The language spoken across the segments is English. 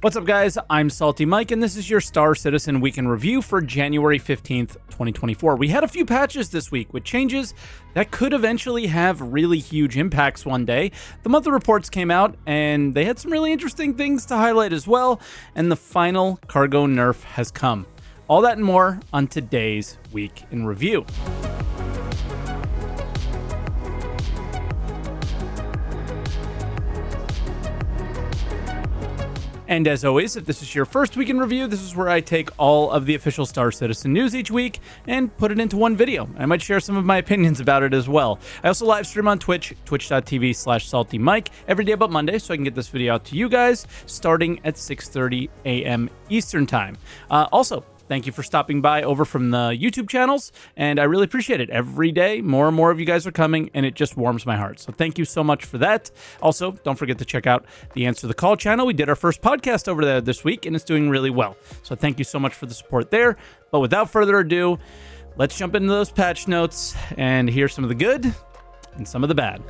What's up, guys? I'm SaltEMike, and this is your Star Citizen Week in Review for January 15th, 2024. We had a few patches this week with changes that could eventually have really huge impacts one day. The monthly reports came out, and they had some really interesting things to highlight as well, and the final cargo nerf has come. All that and more on today's Week in Review. And as always, if this is your first Week in Review, this is where I take all of the official Star Citizen news each week and put it into one video. I might share some of my opinions about it as well. I also live stream on Twitch, twitch.tv/SaltEMike, every day but Monday, so I can get this video out to you guys starting at 6:30 a.m. Eastern Time. Also, thank you for stopping by over from the YouTube channels, and I really appreciate it. Every day, more and more of you guys are coming, and it just warms my heart. So thank you so much for that. Also, don't forget to check out the Answer the Call channel. We did our first podcast over there this week, and it's doing really well. So thank you so much for the support there. But without further ado, let's jump into those patch notes and hear some of the good and some of the bad.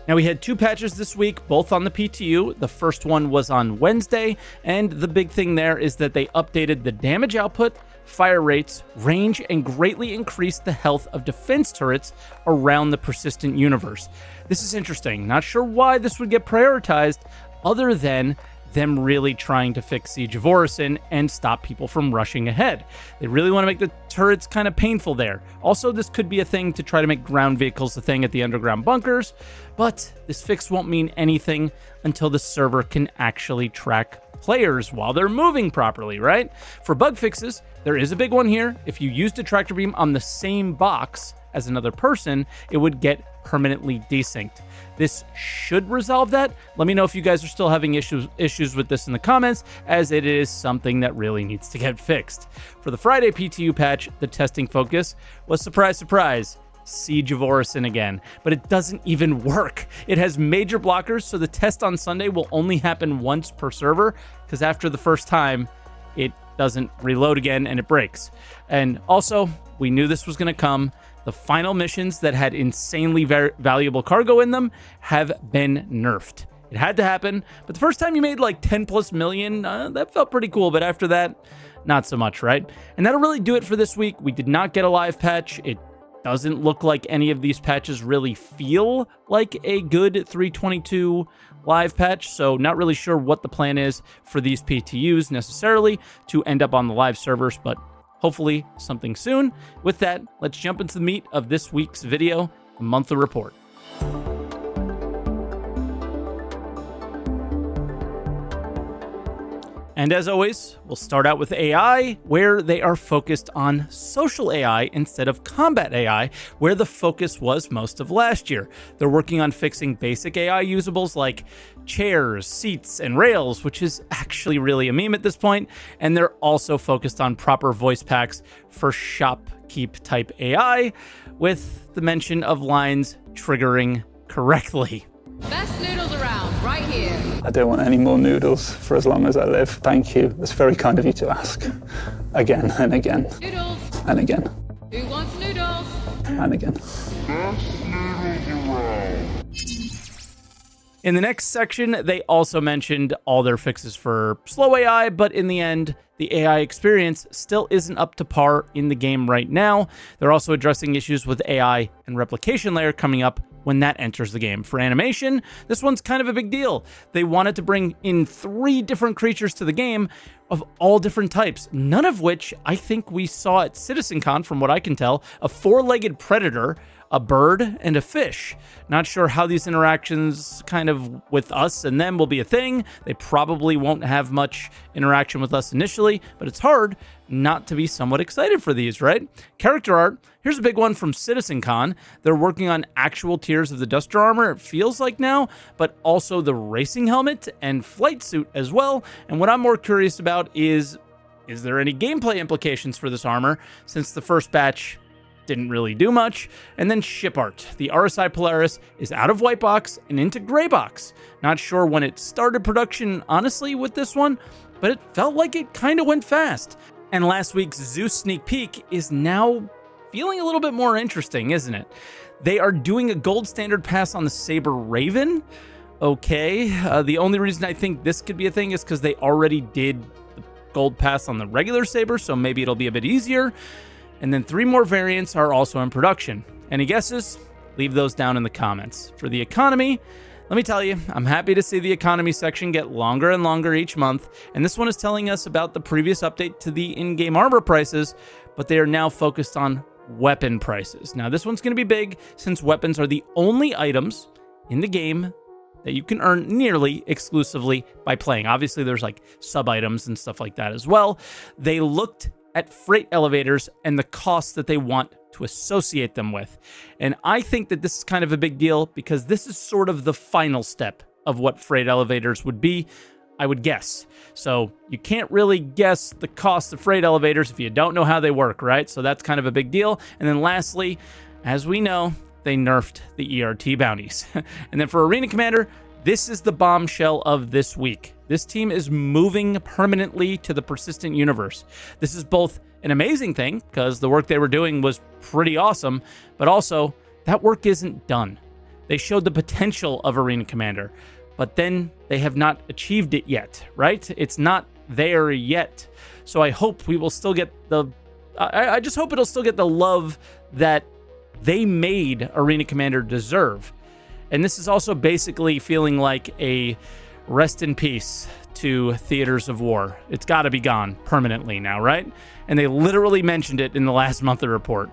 Now, we had two patches this week, both on the PTU. The first one was on Wednesday, and the big thing there is that they updated the damage output, fire rates, range, and greatly increased the health of defense turrets around the persistent universe. This is interesting. Not sure why this would get prioritized, other than them really trying to fix Siege of Orison and stop people from rushing ahead. They really want to make the turrets kind of painful there. Also, this could be a thing to try to make ground vehicles a thing at the underground bunkers, but this fix won't mean anything until the server can actually track players while they're moving properly, right? For bug fixes, there is a big one here. If you used a tractor beam on the same box as another person, it would get permanently desynced. This should resolve that. Let me know if you guys are still having issues with this in the comments, as it is something that really needs to get fixed. For the Friday PTU patch, the testing focus was, surprise, surprise, Siege of Orison again, but it doesn't even work. It has major blockers, so the test on Sunday will only happen once per server, because after the first time, it doesn't reload again and it breaks. And also, we knew this was going to come. The final missions that had insanely valuable cargo in them have been nerfed. It had to happen, but the first time you made like 10 plus million, that felt pretty cool, but after that, not so much, right? And that'll really do it for this week. We did not get a live patch. It doesn't look like any of these patches really feel like a good 322 live patch, so not really sure what the plan is for these PTUs necessarily to end up on the live servers, but hopefully something soon. With that, let's jump into the meat of this week's video, the monthly report. And as always, we'll start out with AI, where they are focused on social AI instead of combat AI, where the focus was most of last year. They're working on fixing basic AI usables like chairs, seats, and rails, which is actually really a meme at this point. And they're also focused on proper voice packs for shopkeep type AI, with the mention of lines triggering correctly. Best noodles around, right here. I don't want any more noodles for as long as I live. Thank you. It's very kind of you to ask. Again and again. Noodles. And again. Who wants noodles? And again. In the next section, they also mentioned all their fixes for slow AI, but in the end, the AI experience still isn't up to par in the game right now. They're also addressing issues with AI and replication layer coming up when that enters the game. For animation, this one's kind of a big deal. They wanted to bring in 3 different creatures to the game of all different types, none of which I think we saw at CitizenCon, from what I can tell. A 4-legged predator, a bird, and a fish. Not sure how these interactions kind of with us and them will be a thing. They probably won't have much interaction with us initially, but it's hard not to be somewhat excited for these, right? Character art, here's a big one from CitizenCon. They're working on actual tiers of the Duster armor, it feels like now, but also the racing helmet and flight suit as well. And what I'm more curious about is there any gameplay implications for this armor, since the first batch didn't really do much. And then ship art. The RSI Polaris is out of white box and into gray box. Not sure when it started production, honestly, with this one, but it felt like it kind of went fast. And last week's Zeus sneak peek is now feeling a little bit more interesting, isn't it? They are doing a gold standard pass on the Saber Raven. Okay, the only reason I think this could be a thing is because they already did the gold pass on the regular Saber, so maybe it'll be a bit easier. And then 3 more variants are also in production. Any guesses? Leave those down in the comments. For the economy, let me tell you, I'm happy to see the economy section get longer and longer each month, and this one is telling us about the previous update to the in-game armor prices, but they are now focused on weapon prices. Now, this one's going to be big since weapons are the only items in the game that you can earn nearly exclusively by playing. Obviously, there's like sub-items and stuff like that as well. They looked at freight elevators and the costs that they want to associate them with. And I think that this is kind of a big deal because this is sort of the final step of what freight elevators would be, I would guess. So you can't really guess the cost of freight elevators if you don't know how they work, right? So that's kind of a big deal. And then lastly, as we know, they nerfed the ERT bounties. And then for Arena Commander, this is the bombshell of this week. This team is moving permanently to the persistent universe. This is both an amazing thing, because the work they were doing was pretty awesome, but also that work isn't done. They showed the potential of Arena Commander, but then they have not achieved it yet, right? It's not there yet. So I hope we will still get I just hope it'll still get the love that they made Arena Commander deserve. And this is also basically feeling like a rest in peace to Theaters of War. It's got to be gone permanently now, right? And they literally mentioned it in the last monthly report.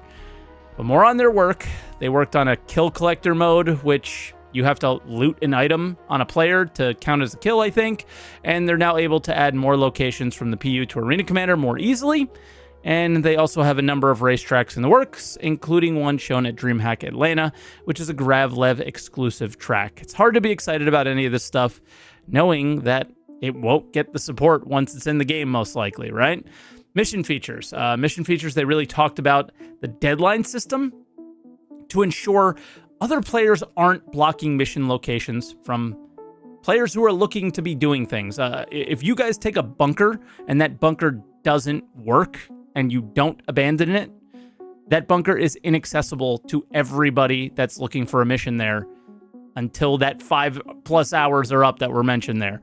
But more on their work. They worked on a kill collector mode, which you have to loot an item on a player to count as a kill, I think. And they're now able to add more locations from the PU to Arena Commander more easily. And they also have a number of racetracks in the works, including one shown at DreamHack Atlanta, which is a Gravlev exclusive track. It's hard to be excited about any of this stuff, knowing that it won't get the support once it's in the game, most likely, right? Mission features. They really talked about the deadline system to ensure other players aren't blocking mission locations from players who are looking to be doing things. If you guys take a bunker and that bunker doesn't work and you don't abandon it, that bunker is inaccessible to everybody that's looking for a mission there until that 5+ hours are up that were mentioned there.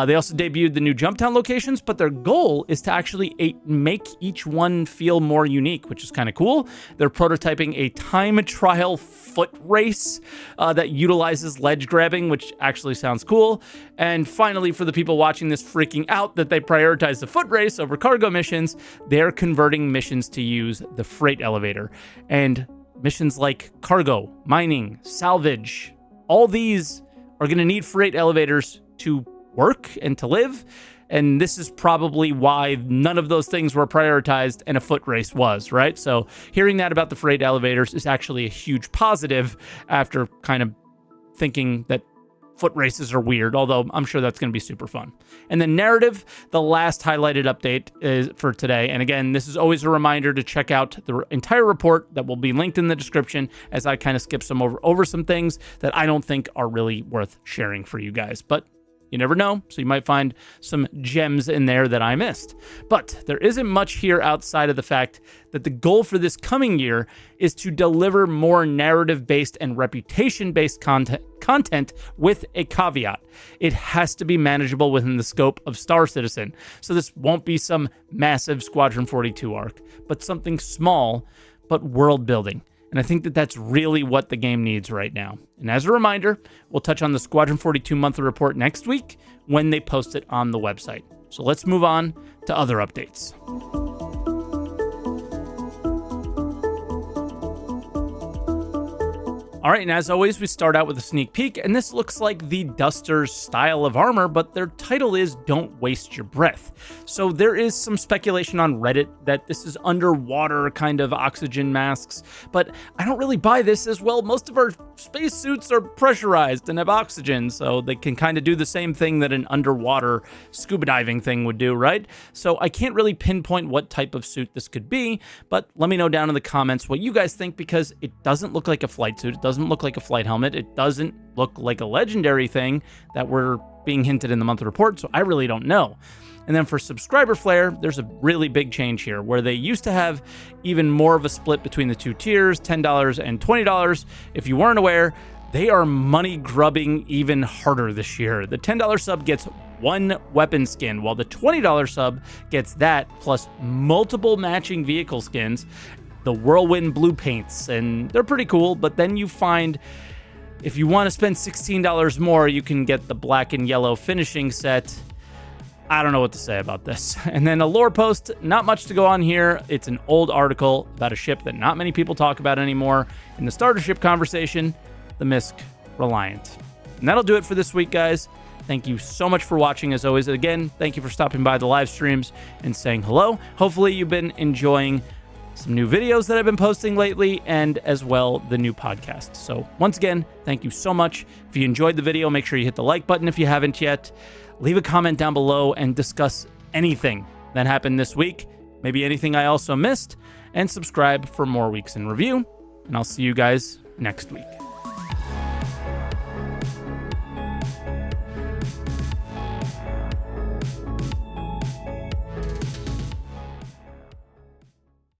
They also debuted the new Jumptown locations, but their goal is to actually make each one feel more unique, which is kind of cool. They're prototyping a time trial foot race that utilizes ledge grabbing, which actually sounds cool. And finally, for the people watching this freaking out that they prioritize the foot race over cargo missions, they're converting missions to use the freight elevator. And missions like cargo, mining, salvage, all these are going to need freight elevators to work and to live, and this is probably why none of those things were prioritized and a foot race was, right? So hearing that about the freight elevators is actually a huge positive after kind of thinking that foot races are weird, although I'm sure that's going to be super fun. And then narrative, the last highlighted update is for today. And again, this is always a reminder to check out the entire report that will be linked in the description, as I kind of skip some over some things that I don't think are really worth sharing for you guys. But you never know, so you might find some gems in there that I missed. But there isn't much here outside of the fact that the goal for this coming year is to deliver more narrative-based and reputation-based content with a caveat. It has to be manageable within the scope of Star Citizen. So this won't be some massive Squadron 42 arc, but something small, but world-building. And I think that that's really what the game needs right now. And as a reminder, we'll touch on the Squadron 42 monthly report next week when they post it on the website. So let's move on to other updates. All right, and as always, we start out with a sneak peek, and this looks like the Duster's style of armor, but their title is Don't Waste Your Breath. So there is some speculation on Reddit that this is underwater kind of oxygen masks, but I don't really buy this as well. Most of our spacesuits are pressurized and have oxygen, so they can kind of do the same thing that an underwater scuba diving thing would do, right? So I can't really pinpoint what type of suit this could be, but let me know down in the comments what you guys think, because it doesn't look like a flight suit. It doesn't look like a flight helmet. It doesn't look like a legendary thing that we're being hinted in the monthly report, so I really don't know. And then for subscriber flare, there's a really big change here where they used to have even more of a split between the two tiers, $10 and $20. If you weren't aware, they are money grubbing even harder this year. The $10 sub gets one weapon skin, while the $20 sub gets that plus multiple matching vehicle skins, the Whirlwind blue paints, and they're pretty cool. But then you find if you want to spend $16 more, you can get the black and yellow finishing set. I don't know what to say about this. And then a lore post, not much to go on here. It's an old article about a ship that not many people talk about anymore in the starter ship conversation, the Misk Reliant. And that'll do it for this week, guys. Thank you so much for watching, as always. Again, thank you for stopping by the live streams and saying hello. Hopefully you've been enjoying some new videos that I've been posting lately, and as well the new podcast. So once again, thank you so much. If you enjoyed the video, make sure you hit the like button if you haven't yet. Leave a comment down below and discuss anything that happened this week, maybe anything I also missed, and subscribe for more weeks in review. And I'll see you guys next week.